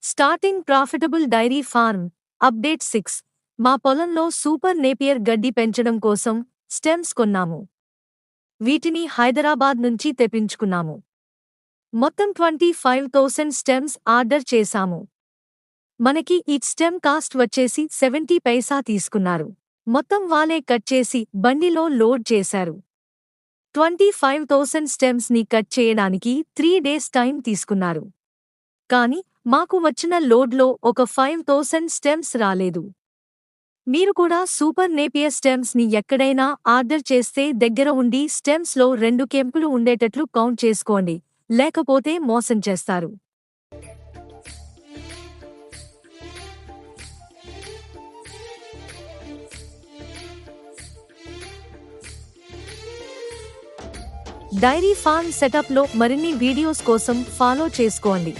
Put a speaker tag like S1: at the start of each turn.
S1: Starting profitable dairy farm update 6. మా పొలంలో super Napier గడ్డి పెంచడం కోసం స్టెమ్స్ కొన్నాము. వీటిని హైదరాబాద్ నుంచి తెప్పించుకున్నాము. మొత్తం 25,000 స్టెమ్స్ ఆర్డర్ చేశాము. మనకి ఈ స్టెమ్ కాస్ట్ వచ్చేసి 70 పైసా తీసుకున్నారు. మొత్తం వాళ్ళే కట్ చేసి బండిలో లోడ్ చేశారు. 25,000 స్టెమ్స్ ని కట్ చేయడానికి 3 days టైం తీసుకున్నారు. కానీ మాకు వచ్చిన లోడ్లో ఒక 5,000 స్టెమ్స్ రాలేదు. మీరు కూడా సూపర్ నేపియర్ స్టెమ్స్ ని ఎక్కడైనా ఆర్డర్ చేస్తే దగ్గర ఉండి స్టెమ్స్ లో 2 కెంపులు ఉండేటట్లు కౌంట్ చేసుకోండి, లేకపోతే మోసం చేస్తారు. డైరీ ఫార్మ్ సెటప్ లో మరిన్ని వీడియోస్ కోసం ఫాలో చేసుకోండి.